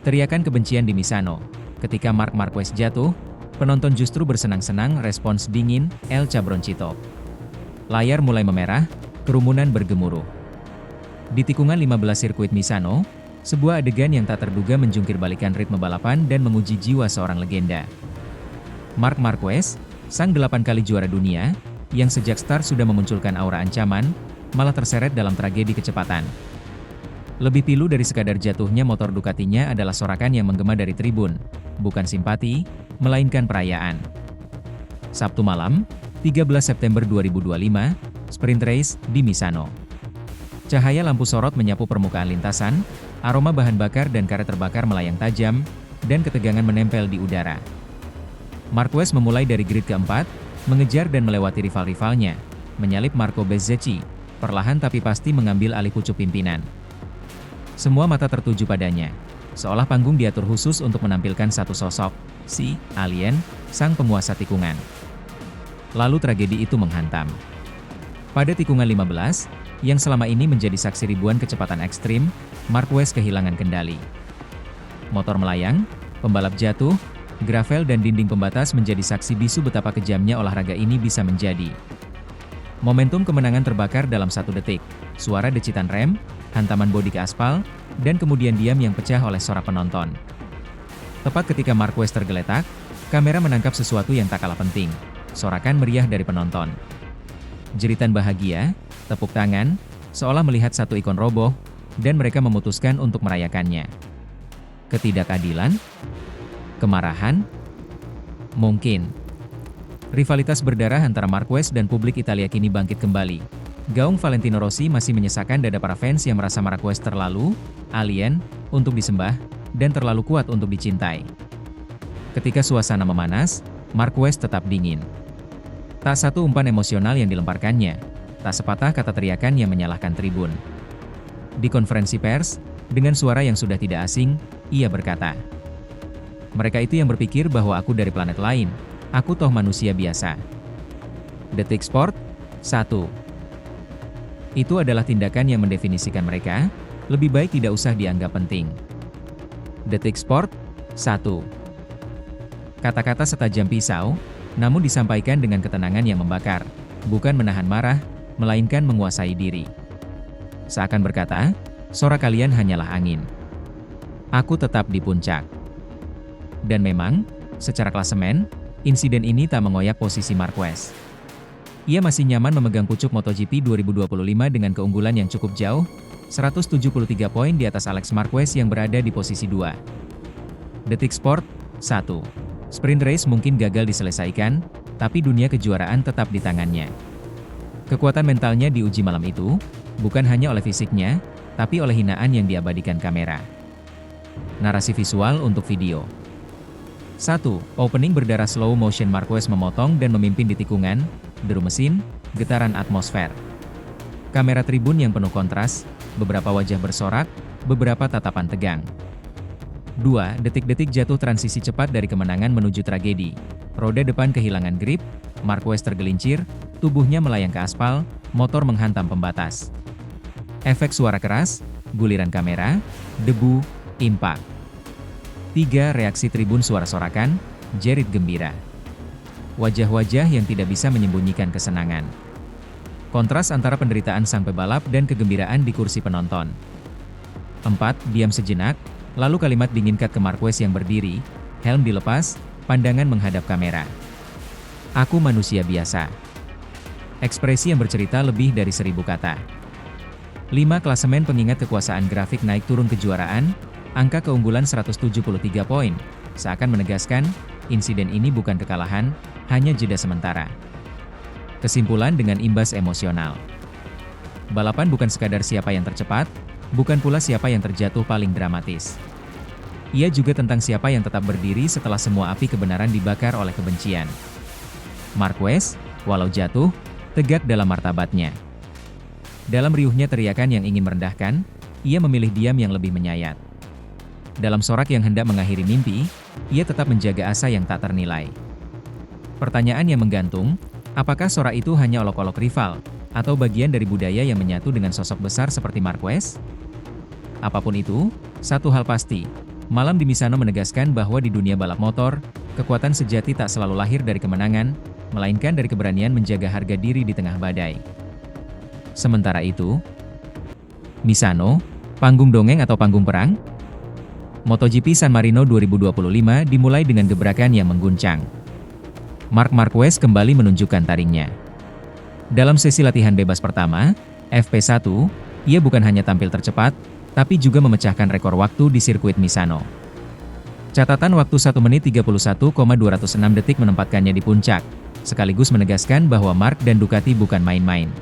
Teriakan kebencian di Misano. Ketika Marc Marquez jatuh, penonton justru bersenang-senang respons dingin, El Cabroncito. Layar mulai memerah, kerumunan bergemuruh. Di tikungan 15 sirkuit Misano, sebuah adegan yang tak terduga menjungkir balikan ritme balapan dan menguji jiwa seorang legenda. Marc Marquez, sang 8 kali juara dunia, yang sejak start sudah memunculkan aura ancaman, malah terseret dalam tragedi kecepatan. Lebih pilu dari sekadar jatuhnya motor Ducatinya adalah sorakan yang menggema dari tribun, bukan simpati, melainkan perayaan. Sabtu malam, 13 September 2025, sprint race di Misano. Cahaya lampu sorot menyapu permukaan lintasan, aroma bahan bakar dan karet terbakar melayang tajam, dan ketegangan menempel di udara. Marquez memulai dari grid keempat, mengejar dan melewati rival-rivalnya, menyalip Marco Bezzecchi, perlahan tapi pasti mengambil alih pucuk pimpinan. Semua mata tertuju padanya, seolah panggung diatur khusus untuk menampilkan satu sosok, si alien, sang penguasa tikungan. Lalu tragedi itu menghantam. Pada tikungan 15, yang selama ini menjadi saksi ribuan kecepatan ekstrim, Marquez kehilangan kendali. Motor melayang, pembalap jatuh, gravel dan dinding pembatas menjadi saksi bisu betapa kejamnya olahraga ini bisa menjadi. Momentum kemenangan terbakar dalam 1 detik, suara decitan rem, hantaman bodi ke aspal, dan kemudian diam yang pecah oleh sorak penonton. Tepat ketika Marquez tergeletak, kamera menangkap sesuatu yang tak kalah penting, sorakan meriah dari penonton. Jeritan bahagia, tepuk tangan, seolah melihat satu ikon roboh, dan mereka memutuskan untuk merayakannya. Ketidakadilan? Kemarahan? Mungkin. Rivalitas berdarah antara Marquez dan publik Italia kini bangkit kembali. Gaung Valentino Rossi masih menyesakkan dada para fans yang merasa Marquez terlalu alien untuk disembah dan terlalu kuat untuk dicintai. Ketika suasana memanas, Marquez tetap dingin. Tak satu umpan emosional yang dilemparkannya, tak sepatah kata teriakan yang menyalahkan tribun. Di konferensi pers, dengan suara yang sudah tidak asing, ia berkata, "Mereka itu yang berpikir bahwa aku dari planet lain, aku toh manusia biasa." Detik Sport, 1. Itu adalah tindakan yang mendefinisikan mereka, lebih baik tidak usah dianggap penting. Detik Sport, 1. Kata-kata setajam pisau, namun disampaikan dengan ketenangan yang membakar, bukan menahan marah, melainkan menguasai diri. Seakan berkata, "Sorak kalian hanyalah angin. Aku tetap di puncak." Dan memang, secara klasemen, insiden ini tak mengoyak posisi Marquez. Ia masih nyaman memegang pucuk MotoGP 2025 dengan keunggulan yang cukup jauh, 173 poin di atas Alex Marquez yang berada di posisi 2. Detik Sport, 1. Sprint race mungkin gagal diselesaikan, tapi dunia kejuaraan tetap di tangannya. Kekuatan mentalnya diuji malam itu, bukan hanya oleh fisiknya, tapi oleh hinaan yang diabadikan kamera. Narasi visual untuk video. 1. Opening berdarah slow motion Marquez memotong dan memimpin di tikungan, deru mesin, getaran atmosfer. Kamera tribun yang penuh kontras, beberapa wajah bersorak, beberapa tatapan tegang. 2. Detik-detik jatuh transisi cepat dari kemenangan menuju tragedi. Roda depan kehilangan grip, Marquez tergelincir, tubuhnya melayang ke aspal, motor menghantam pembatas. Efek suara keras, guliran kamera, debu, impak. 3. Reaksi tribun suara sorakan, jerit gembira. Wajah-wajah yang tidak bisa menyembunyikan kesenangan. Kontras antara penderitaan sang pebalap dan kegembiraan di kursi penonton. 4. Diam sejenak, lalu kalimat dingin cut ke Marquez yang berdiri, helm dilepas, pandangan menghadap kamera. "Aku manusia biasa." Ekspresi yang bercerita lebih dari 1000 kata. 5. Klasemen pengingat kekuasaan grafik naik turun kejuaraan, angka keunggulan 173 poin, seakan menegaskan, insiden ini bukan kekalahan, hanya jeda sementara. Kesimpulan dengan imbas emosional. Balapan bukan sekadar siapa yang tercepat, bukan pula siapa yang terjatuh paling dramatis. Ia juga tentang siapa yang tetap berdiri setelah semua api kebenaran dibakar oleh kebencian. Marquez, walau jatuh, tegak dalam martabatnya. Dalam riuhnya teriakan yang ingin merendahkan, ia memilih diam yang lebih menyayat. Dalam sorak yang hendak mengakhiri mimpi, ia tetap menjaga asa yang tak ternilai. Pertanyaan yang menggantung, apakah sorak itu hanya olok-olok rival, atau bagian dari budaya yang menyatu dengan sosok besar seperti Marquez? Apapun itu, satu hal pasti, Malam di Misano menegaskan bahwa di dunia balap motor, kekuatan sejati tak selalu lahir dari kemenangan, melainkan dari keberanian menjaga harga diri di tengah badai. Sementara itu, Misano, panggung dongeng atau panggung perang? MotoGP San Marino 2025 dimulai dengan gebrakan yang mengguncang. Marc Marquez kembali menunjukkan taringnya. Dalam sesi latihan bebas pertama, FP1, ia bukan hanya tampil tercepat, tapi juga memecahkan rekor waktu di sirkuit Misano. Catatan waktu 1 menit 31,206 detik menempatkannya di puncak, sekaligus menegaskan bahwa Marc dan Ducati bukan main-main.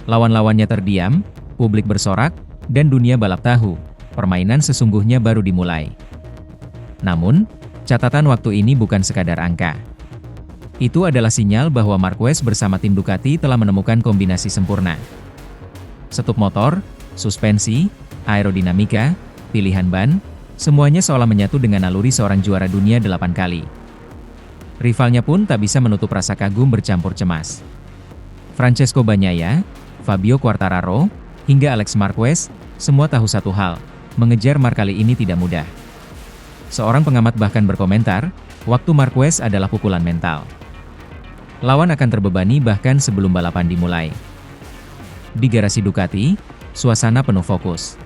Lawan-lawannya terdiam, publik bersorak, dan dunia balap tahu, permainan sesungguhnya baru dimulai. Namun, catatan waktu ini bukan sekadar angka. Itu adalah sinyal bahwa Marquez bersama tim Ducati telah menemukan kombinasi sempurna. Setup motor, suspensi, aerodinamika, pilihan ban, semuanya seolah menyatu dengan naluri seorang juara dunia 8 kali. Rivalnya pun tak bisa menutup rasa kagum bercampur cemas. Francesco Bagnaia, Fabio Quartararo, hingga Alex Marquez, semua tahu satu hal, mengejar Marc kali ini tidak mudah. Seorang pengamat bahkan berkomentar, waktu Marquez adalah pukulan mental. Lawan akan terbebani bahkan sebelum balapan dimulai. Di garasi Ducati, suasana penuh fokus.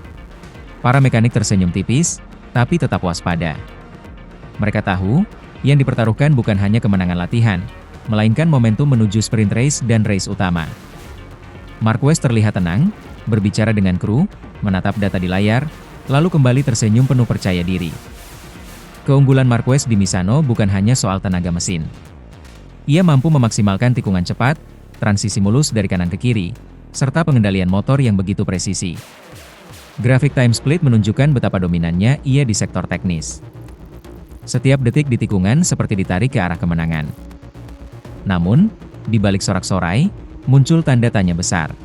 Para mekanik tersenyum tipis, tapi tetap waspada. Mereka tahu, yang dipertaruhkan bukan hanya kemenangan latihan, melainkan momentum menuju sprint race dan race utama. Marquez terlihat tenang, berbicara dengan kru, menatap data di layar, lalu kembali tersenyum penuh percaya diri. Keunggulan Marquez di Misano bukan hanya soal tenaga mesin. Ia mampu memaksimalkan tikungan cepat, transisi mulus dari kanan ke kiri, serta pengendalian motor yang begitu presisi. Grafik time split menunjukkan betapa dominannya ia di sektor teknis. Setiap detik di tikungan seperti ditarik ke arah kemenangan. Namun, di balik sorak-sorai, muncul tanda tanya besar.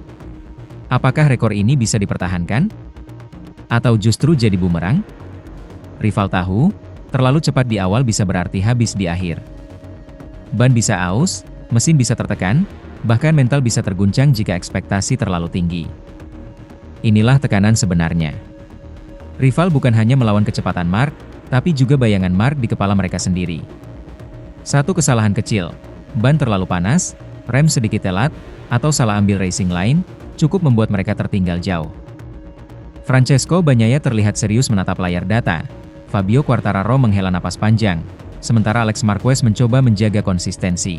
Apakah rekor ini bisa dipertahankan? Atau justru jadi bumerang? Rival tahu, terlalu cepat di awal bisa berarti habis di akhir. Ban bisa aus, mesin bisa tertekan, bahkan mental bisa terguncang jika ekspektasi terlalu tinggi. Inilah tekanan sebenarnya. Rival bukan hanya melawan kecepatan Marc, tapi juga bayangan Marc di kepala mereka sendiri. Satu kesalahan kecil, ban terlalu panas, rem sedikit telat, atau salah ambil racing line, cukup membuat mereka tertinggal jauh. Francesco Bagnaia terlihat serius menatap layar data. Fabio Quartararo menghela napas panjang, sementara Alex Marquez mencoba menjaga konsistensi.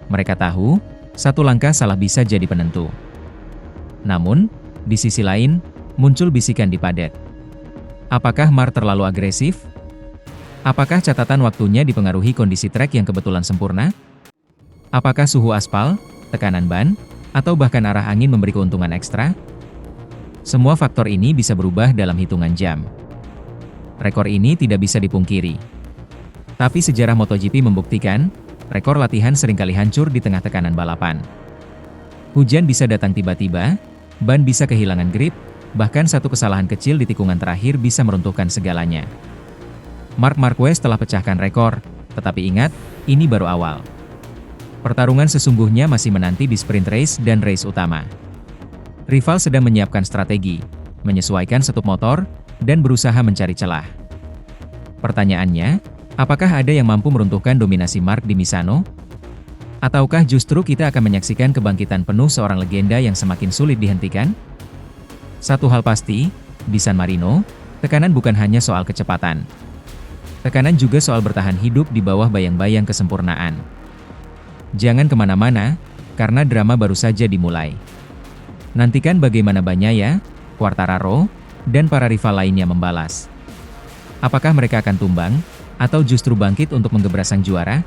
Mereka tahu, satu langkah salah bisa jadi penentu. Namun, di sisi lain, muncul bisikan di padet. Apakah Marc terlalu agresif? Apakah catatan waktunya dipengaruhi kondisi trek yang kebetulan sempurna? Apakah suhu aspal, tekanan ban, atau bahkan arah angin memberi keuntungan ekstra? Semua faktor ini bisa berubah dalam hitungan jam. Rekor ini tidak bisa dipungkiri. Tapi sejarah MotoGP membuktikan, rekor latihan seringkali hancur di tengah tekanan balapan. Hujan bisa datang tiba-tiba, ban bisa kehilangan grip, bahkan satu kesalahan kecil di tikungan terakhir bisa meruntuhkan segalanya. Marc Marquez telah pecahkan rekor, tetapi ingat, ini baru awal. Pertarungan sesungguhnya masih menanti di sprint race dan race utama. Rival sedang menyiapkan strategi, menyesuaikan setup motor, dan berusaha mencari celah. Pertanyaannya, apakah ada yang mampu meruntuhkan dominasi Marc di Misano? Ataukah justru kita akan menyaksikan kebangkitan penuh seorang legenda yang semakin sulit dihentikan? Satu hal pasti, di San Marino, tekanan bukan hanya soal kecepatan. Tekanan juga soal bertahan hidup di bawah bayang-bayang kesempurnaan. Jangan kemana-mana, karena drama baru saja dimulai. Nantikan bagaimana Bagnaia, Quartararo, dan para rival lainnya membalas. Apakah mereka akan tumbang, atau justru bangkit untuk menggebrak sang juara?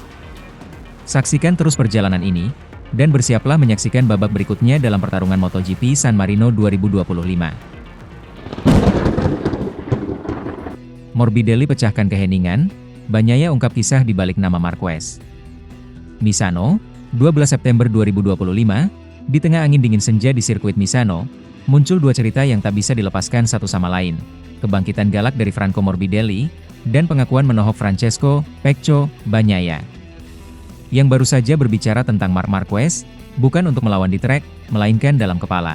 Saksikan terus perjalanan ini, dan bersiaplah menyaksikan babak berikutnya dalam pertarungan MotoGP San Marino 2025. Morbidelli pecahkan keheningan, Bagnaia ungkap kisah di balik nama Marquez. Misano, 12 September 2025, di tengah angin dingin senja di sirkuit Misano, muncul dua cerita yang tak bisa dilepaskan satu sama lain. Kebangkitan galak dari Franco Morbidelli, dan pengakuan menohok Francesco "Pecco" Bagnaia. Yang baru saja berbicara tentang Marc Marquez, bukan untuk melawan di trek, melainkan dalam kepala.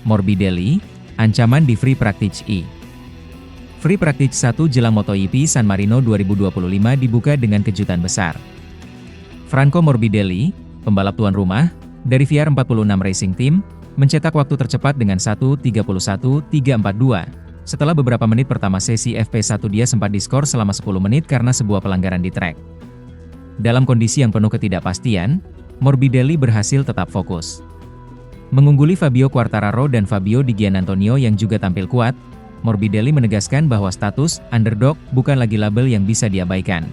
Morbidelli, ancaman di Free Practice E. Free Practice 1 jelang MotoGP San Marino 2025 dibuka dengan kejutan besar. Franco Morbidelli, pembalap tuan rumah, dari VR46 Racing Team, mencetak waktu tercepat dengan 1:31.342. Setelah beberapa menit pertama sesi FP1 dia sempat diskor selama 10 menit karena sebuah pelanggaran di trek. Dalam kondisi yang penuh ketidakpastian, Morbidelli berhasil tetap fokus. Mengungguli Fabio Quartararo dan Fabio Di Giannantonio yang juga tampil kuat, Morbidelli menegaskan bahwa status underdog bukan lagi label yang bisa diabaikan.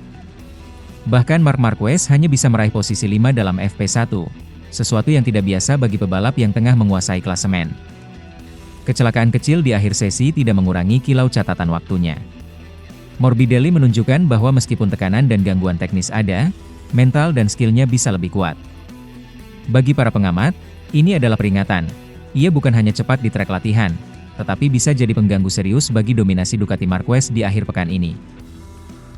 Bahkan Marc Marquez hanya bisa meraih posisi 5 dalam FP1, sesuatu yang tidak biasa bagi pebalap yang tengah menguasai klasemen. Kecelakaan kecil di akhir sesi tidak mengurangi kilau catatan waktunya. Morbidelli menunjukkan bahwa meskipun tekanan dan gangguan teknis ada, mental dan skillnya bisa lebih kuat. Bagi para pengamat, ini adalah peringatan. Ia bukan hanya cepat di trek latihan, tetapi bisa jadi pengganggu serius bagi dominasi Ducati Marquez di akhir pekan ini.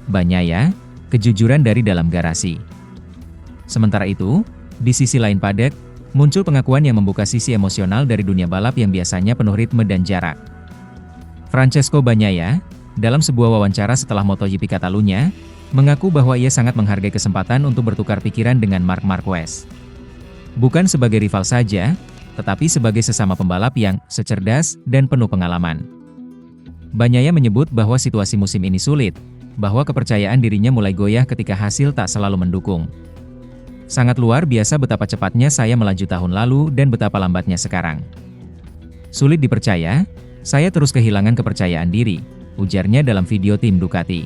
Bagnaia, kejujuran dari dalam garasi. Sementara itu, di sisi lain paddock, muncul pengakuan yang membuka sisi emosional dari dunia balap yang biasanya penuh ritme dan jarak. Francesco Bagnaia, dalam sebuah wawancara setelah MotoGP Catalunya, mengaku bahwa ia sangat menghargai kesempatan untuk bertukar pikiran dengan Marc Marquez. Bukan sebagai rival saja, tetapi sebagai sesama pembalap yang secerdas dan penuh pengalaman. Bagnaia menyebut bahwa situasi musim ini sulit, bahwa kepercayaan dirinya mulai goyah ketika hasil tak selalu mendukung. Sangat luar biasa betapa cepatnya saya melaju tahun lalu dan betapa lambatnya sekarang. Sulit dipercaya, saya terus kehilangan kepercayaan diri, ujarnya dalam video tim Ducati.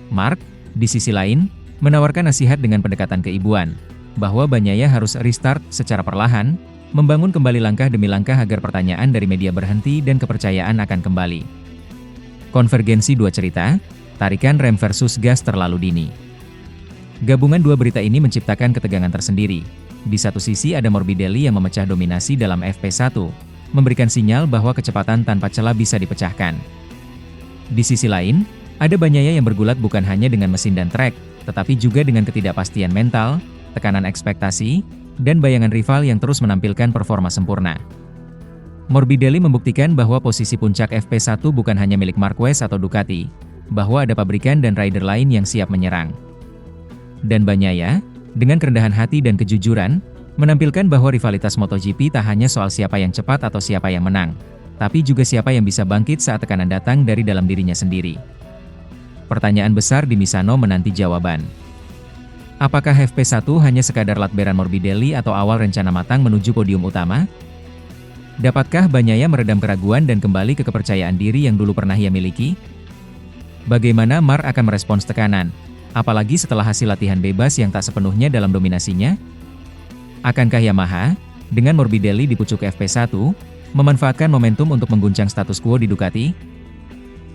Marc, di sisi lain, menawarkan nasihat dengan pendekatan keibuan, bahwa Bagnaia harus restart secara perlahan, membangun kembali langkah demi langkah agar pertanyaan dari media berhenti dan kepercayaan akan kembali. Konvergensi dua cerita, tarikan rem versus gas terlalu dini. Gabungan dua berita ini menciptakan ketegangan tersendiri. Di satu sisi ada Morbidelli yang memecah dominasi dalam FP1, memberikan sinyal bahwa kecepatan tanpa celah bisa dipecahkan. Di sisi lain, ada Bagnaia yang bergulat bukan hanya dengan mesin dan trek, tetapi juga dengan ketidakpastian mental, tekanan ekspektasi, dan bayangan rival yang terus menampilkan performa sempurna. Morbidelli membuktikan bahwa posisi puncak FP1 bukan hanya milik Marquez atau Ducati, bahwa ada pabrikan dan rider lain yang siap menyerang. Dan Bagnaia, dengan kerendahan hati dan kejujuran, menampilkan bahwa rivalitas MotoGP tak hanya soal siapa yang cepat atau siapa yang menang, tapi juga siapa yang bisa bangkit saat tekanan datang dari dalam dirinya sendiri. Pertanyaan besar di Misano menanti jawaban. Apakah FP1 hanya sekadar latberan Morbidelli atau awal rencana matang menuju podium utama? Dapatkah Bagnaia meredam keraguan dan kembali ke kepercayaan diri yang dulu pernah ia miliki? Bagaimana Marc akan merespons tekanan, apalagi setelah hasil latihan bebas yang tak sepenuhnya dalam dominasinya? Akankah Yamaha, dengan Morbidelli di pucuk FP1, memanfaatkan momentum untuk mengguncang status quo di Ducati?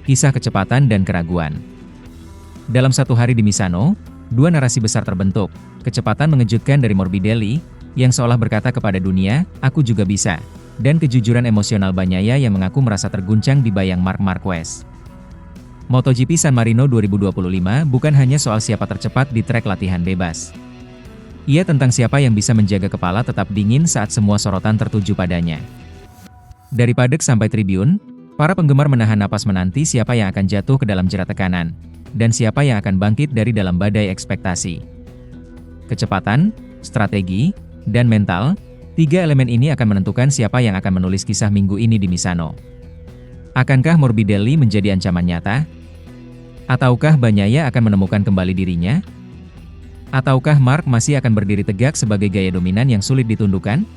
Kisah kecepatan dan keraguan. Dalam satu hari di Misano, dua narasi besar terbentuk. Kecepatan mengejutkan dari Morbidelli, yang seolah berkata kepada dunia, aku juga bisa. Dan kejujuran emosional Bagnaia yang mengaku merasa terguncang di bayang Marc Marquez. MotoGP San Marino 2025 bukan hanya soal siapa tercepat di trek latihan bebas. Ia tentang siapa yang bisa menjaga kepala tetap dingin saat semua sorotan tertuju padanya. Dari paddock sampai tribun, para penggemar menahan napas menanti siapa yang akan jatuh ke dalam jerat tekanan, dan siapa yang akan bangkit dari dalam badai ekspektasi. Kecepatan, strategi, dan mental, tiga elemen ini akan menentukan siapa yang akan menulis kisah minggu ini di Misano. Akankah Morbidelli menjadi ancaman nyata? Ataukah Bagnaia akan menemukan kembali dirinya? Ataukah Marc masih akan berdiri tegak sebagai gaya dominan yang sulit ditundukkan?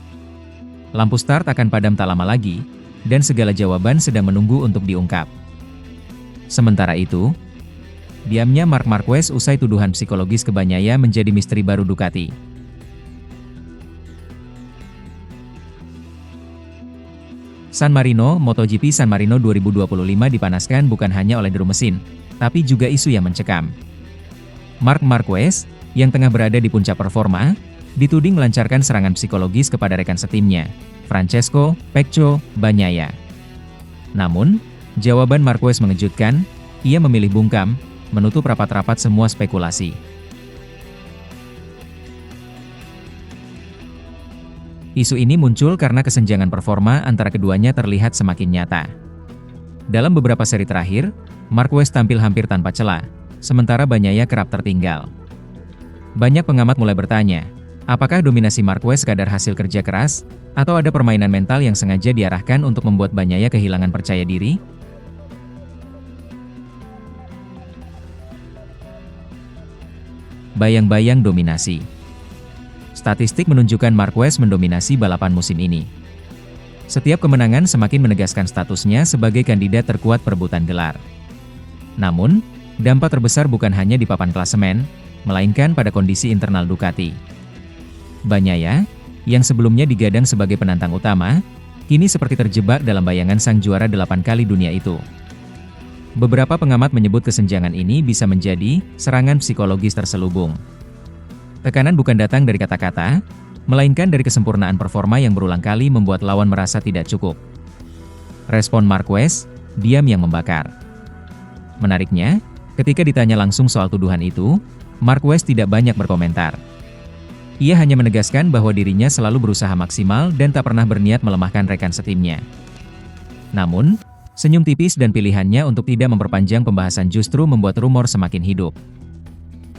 Lampu start akan padam tak lama lagi, dan segala jawaban sedang menunggu untuk diungkap. Sementara itu, diamnya Marc Marquez usai tuduhan psikologis ke Bagnaia menjadi misteri baru Ducati. San Marino, MotoGP San Marino 2025 dipanaskan bukan hanya oleh deru mesin, tapi juga isu yang mencekam. Marc Marquez, yang tengah berada di puncak performa, dituding melancarkan serangan psikologis kepada rekan setimnya, Francesco "Pecco" Bagnaia. Namun, jawaban Marquez mengejutkan, ia memilih bungkam, menutup rapat-rapat semua spekulasi. Isu ini muncul karena kesenjangan performa antara keduanya terlihat semakin nyata. Dalam beberapa seri terakhir, Marquez tampil hampir tanpa celah, sementara Bagnaia kerap tertinggal. Banyak pengamat mulai bertanya, apakah dominasi Marquez sekadar hasil kerja keras, atau ada permainan mental yang sengaja diarahkan untuk membuat Bagnaia kehilangan percaya diri? Bayang-bayang dominasi. Statistik menunjukkan Marquez mendominasi balapan musim ini. Setiap kemenangan semakin menegaskan statusnya sebagai kandidat terkuat perebutan gelar. Namun, dampak terbesar bukan hanya di papan klasemen, melainkan pada kondisi internal Ducati. Bagnaia, yang sebelumnya digadang sebagai penantang utama, kini seperti terjebak dalam bayangan sang juara 8 kali dunia itu. Beberapa pengamat menyebut kesenjangan ini bisa menjadi serangan psikologis terselubung. Tekanan bukan datang dari kata-kata, melainkan dari kesempurnaan performa yang berulang kali membuat lawan merasa tidak cukup. Respon Marquez, diam yang membakar. Menariknya, ketika ditanya langsung soal tuduhan itu, Marquez tidak banyak berkomentar. Ia hanya menegaskan bahwa dirinya selalu berusaha maksimal dan tak pernah berniat melemahkan rekan setimnya. Namun, senyum tipis dan pilihannya untuk tidak memperpanjang pembahasan justru membuat rumor semakin hidup.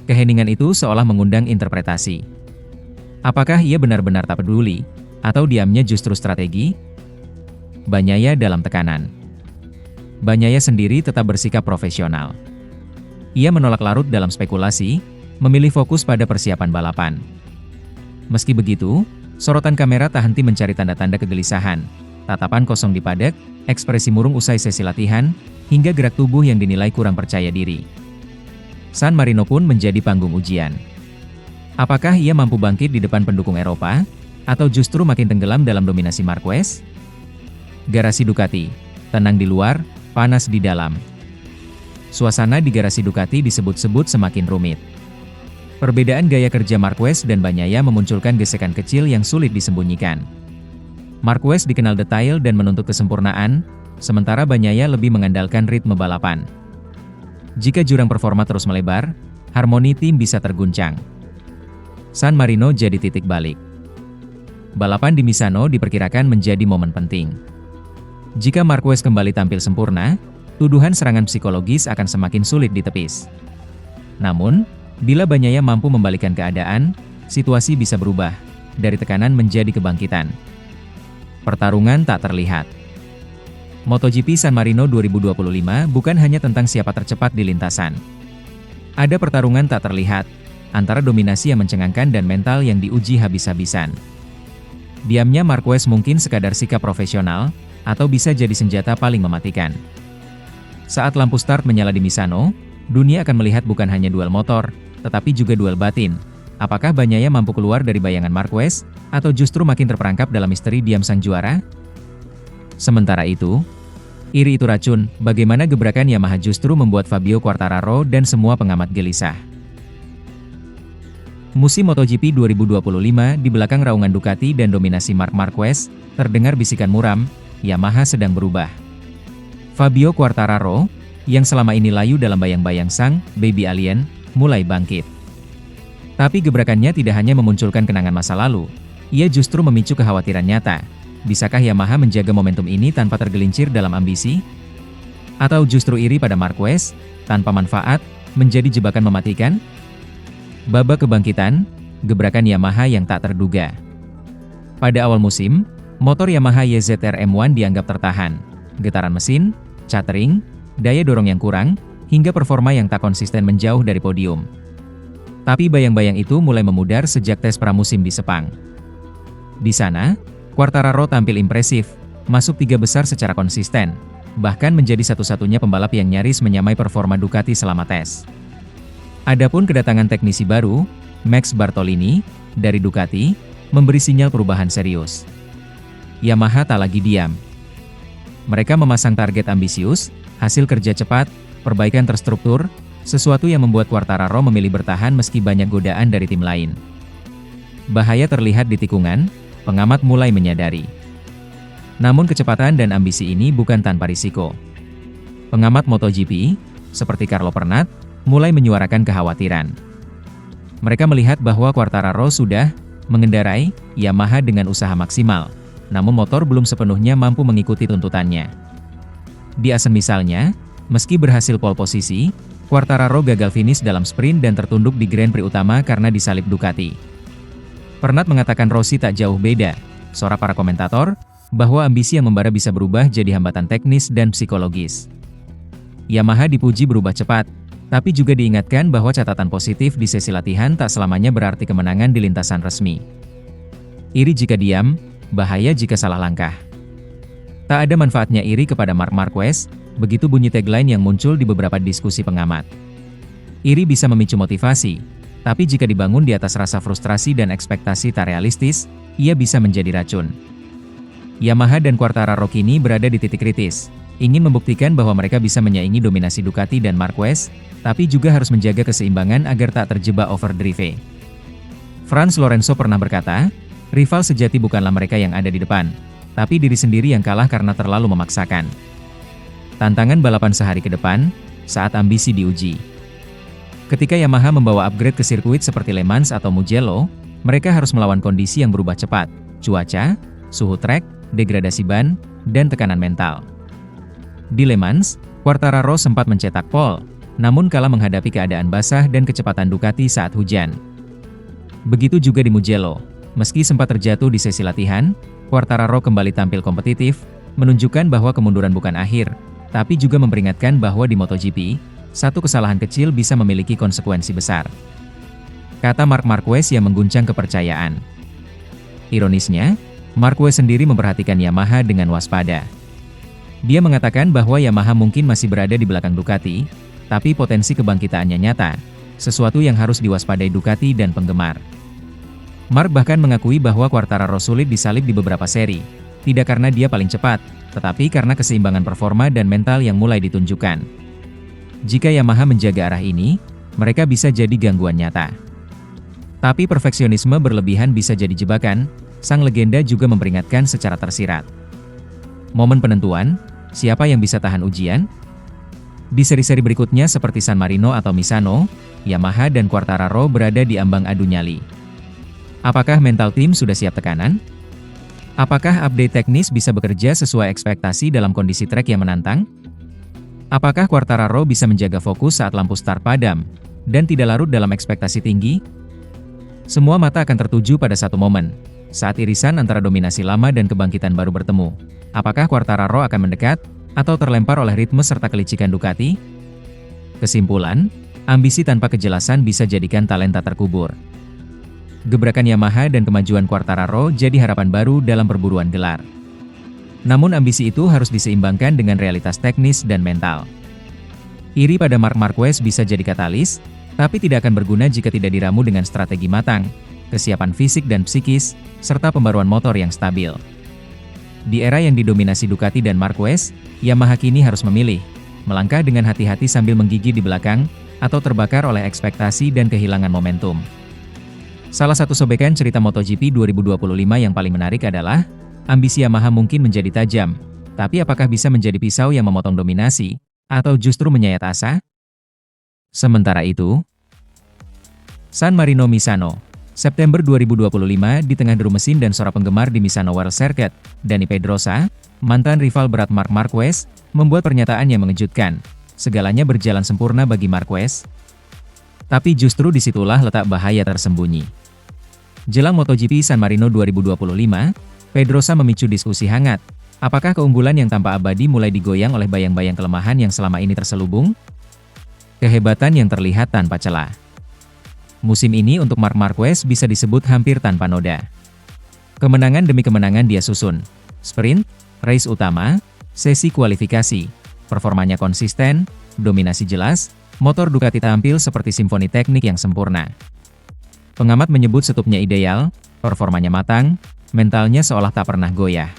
Keheningan itu seolah mengundang interpretasi. Apakah ia benar-benar tak peduli, atau diamnya justru strategi? Bagnaia dalam tekanan. Bagnaia sendiri tetap bersikap profesional. Ia menolak larut dalam spekulasi, memilih fokus pada persiapan balapan. Meski begitu, sorotan kamera tak henti mencari tanda-tanda kegelisahan, tatapan kosong di paddock, ekspresi murung usai sesi latihan, hingga gerak tubuh yang dinilai kurang percaya diri. San Marino pun menjadi panggung ujian. Apakah ia mampu bangkit di depan pendukung Eropa, atau justru makin tenggelam dalam dominasi Marquez? Garasi Ducati, tenang di luar, panas di dalam. Suasana di garasi Ducati disebut-sebut semakin rumit. Perbedaan gaya kerja Marquez dan Bagnaia memunculkan gesekan kecil yang sulit disembunyikan. Marquez dikenal detail dan menuntut kesempurnaan, sementara Bagnaia lebih mengandalkan ritme balapan. Jika jurang performa terus melebar, harmoni tim bisa terguncang. San Marino jadi titik balik. Balapan di Misano diperkirakan menjadi momen penting. Jika Marquez kembali tampil sempurna, tuduhan serangan psikologis akan semakin sulit ditepis. Namun, bila Bagnaia mampu membalikkan keadaan, situasi bisa berubah, dari tekanan menjadi kebangkitan. Pertarungan tak terlihat. MotoGP San Marino 2025 bukan hanya tentang siapa tercepat di lintasan. Ada pertarungan tak terlihat, antara dominasi yang mencengangkan dan mental yang diuji habis-habisan. Diamnya Marquez mungkin sekadar sikap profesional, atau bisa jadi senjata paling mematikan. Saat lampu start menyala di Misano, dunia akan melihat bukan hanya duel motor, tetapi juga duel batin. Apakah Bagnaia mampu keluar dari bayangan Marquez, atau justru makin terperangkap dalam misteri diam sang juara? Sementara itu, iri itu racun, bagaimana gebrakan Yamaha justru membuat Fabio Quartararo dan semua pengamat gelisah. Musim MotoGP 2025 di belakang raungan Ducati dan dominasi Marc Marquez, terdengar bisikan muram, Yamaha sedang berubah. Fabio Quartararo, yang selama ini layu dalam bayang-bayang sang baby alien, mulai bangkit. Tapi gebrakannya tidak hanya memunculkan kenangan masa lalu, ia justru memicu kekhawatiran nyata. Bisakah Yamaha menjaga momentum ini tanpa tergelincir dalam ambisi? Atau justru iri pada Marquez, tanpa manfaat, menjadi jebakan mematikan? Babak kebangkitan, gebrakan Yamaha yang tak terduga. Pada awal musim, motor Yamaha YZR M1 dianggap tertahan. Getaran mesin, catering, daya dorong yang kurang, hingga performa yang tak konsisten menjauh dari podium. Tapi bayang-bayang itu mulai memudar sejak tes pramusim di Sepang. Di sana, Quartararo tampil impresif, masuk 3 besar secara konsisten, bahkan menjadi satu-satunya pembalap yang nyaris menyamai performa Ducati selama tes. Adapun kedatangan teknisi baru, Max Bartolini, dari Ducati, memberi sinyal perubahan serius. Yamaha tak lagi diam. Mereka memasang target ambisius, hasil kerja cepat, perbaikan terstruktur, sesuatu yang membuat Quartararo memilih bertahan meski banyak godaan dari tim lain. Bahaya terlihat di tikungan, pengamat mulai menyadari. Namun kecepatan dan ambisi ini bukan tanpa risiko. Pengamat MotoGP, seperti Carlo Pernat, mulai menyuarakan kekhawatiran. Mereka melihat bahwa Quartararo sudah mengendarai Yamaha dengan usaha maksimal, namun motor belum sepenuhnya mampu mengikuti tuntutannya. Di Assen misalnya, meski berhasil pole posisi, Quartararo gagal finish dalam sprint dan tertunduk di Grand Prix utama karena disalip Ducati. Pernat mengatakan Rossi tak jauh beda, sorak para komentator, bahwa ambisi yang membara bisa berubah jadi hambatan teknis dan psikologis. Yamaha dipuji berubah cepat, tapi juga diingatkan bahwa catatan positif di sesi latihan tak selamanya berarti kemenangan di lintasan resmi. Iri jika diam, bahaya jika salah langkah. Tak ada manfaatnya iri kepada Marc Marquez, begitu bunyi tagline yang muncul di beberapa diskusi pengamat. Iri bisa memicu motivasi, tapi jika dibangun di atas rasa frustrasi dan ekspektasi tak realistis, ia bisa menjadi racun. Yamaha dan Quartararo kini berada di titik kritis, ingin membuktikan bahwa mereka bisa menyaingi dominasi Ducati dan Marquez, tapi juga harus menjaga keseimbangan agar tak terjebak overdrive. Franz Lorenzo pernah berkata, rival sejati bukanlah mereka yang ada di depan, tapi diri sendiri yang kalah karena terlalu memaksakan. Tantangan balapan sehari ke depan, saat ambisi diuji. Ketika Yamaha membawa upgrade ke sirkuit seperti Le Mans atau Mugello, mereka harus melawan kondisi yang berubah cepat, cuaca, suhu trek, degradasi ban, dan tekanan mental. Di Le Mans, Quartararo sempat mencetak pole, namun kalah menghadapi keadaan basah dan kecepatan Ducati saat hujan. Begitu juga di Mugello, meski sempat terjatuh di sesi latihan, Quartararo kembali tampil kompetitif, menunjukkan bahwa kemunduran bukan akhir, tapi juga memperingatkan bahwa di MotoGP, satu kesalahan kecil bisa memiliki konsekuensi besar. Kata Marc Marquez yang mengguncang kepercayaan. Ironisnya, Marquez sendiri memperhatikan Yamaha dengan waspada. Dia mengatakan bahwa Yamaha mungkin masih berada di belakang Ducati, tapi potensi kebangkitaannya nyata, sesuatu yang harus diwaspadai Ducati dan penggemar. Marc bahkan mengakui bahwa Quartararo sulit disalip di beberapa seri, tidak karena dia paling cepat, tetapi karena keseimbangan performa dan mental yang mulai ditunjukkan. Jika Yamaha menjaga arah ini, mereka bisa jadi gangguan nyata. Tapi perfeksionisme berlebihan bisa jadi jebakan, sang legenda juga memperingatkan secara tersirat. Momen penentuan, siapa yang bisa tahan ujian? Di seri-seri berikutnya seperti San Marino atau Misano, Yamaha dan Quartararo berada di ambang adu nyali. Apakah mental tim sudah siap tekanan? Apakah update teknis bisa bekerja sesuai ekspektasi dalam kondisi trek yang menantang? Apakah Quartararo bisa menjaga fokus saat lampu start padam, dan tidak larut dalam ekspektasi tinggi? Semua mata akan tertuju pada satu momen, saat irisan antara dominasi lama dan kebangkitan baru bertemu. Apakah Quartararo akan mendekat, atau terlempar oleh ritme serta kelicikan Ducati? Kesimpulan, ambisi tanpa kejelasan bisa jadikan talenta terkubur. Gebrakan Yamaha dan kemajuan Quartararo jadi harapan baru dalam perburuan gelar. Namun ambisi itu harus diseimbangkan dengan realitas teknis dan mental. Iri pada Marc Marquez bisa jadi katalis, tapi tidak akan berguna jika tidak diramu dengan strategi matang, kesiapan fisik dan psikis, serta pembaruan motor yang stabil. Di era yang didominasi Ducati dan Marquez, Yamaha kini harus memilih, melangkah dengan hati-hati sambil menggigit di belakang, atau terbakar oleh ekspektasi dan kehilangan momentum. Salah satu sobekan cerita MotoGP 2025 yang paling menarik adalah, ambisi Yamaha mungkin menjadi tajam, tapi apakah bisa menjadi pisau yang memotong dominasi, atau justru menyayat asa? Sementara itu, San Marino Misano, September 2025 di tengah deru mesin dan sorak penggemar di Misano World Circuit, Dani Pedrosa, mantan rival berat Marc Marquez, membuat pernyataan yang mengejutkan. Segalanya berjalan sempurna bagi Marquez. Tapi justru disitulah letak bahaya tersembunyi. Jelang MotoGP San Marino 2025, Pedrosa memicu diskusi hangat. Apakah keunggulan yang tanpa abadi mulai digoyang oleh bayang-bayang kelemahan yang selama ini terselubung? Kehebatan yang terlihat tanpa celah. Musim ini untuk Marc Marquez bisa disebut hampir tanpa noda. Kemenangan demi kemenangan dia susun. Sprint, race utama, sesi kualifikasi. Performanya konsisten, dominasi jelas, motor Ducati tampil seperti simfoni teknik yang sempurna. Pengamat menyebut setupnya ideal, performanya matang, mentalnya seolah tak pernah goyah.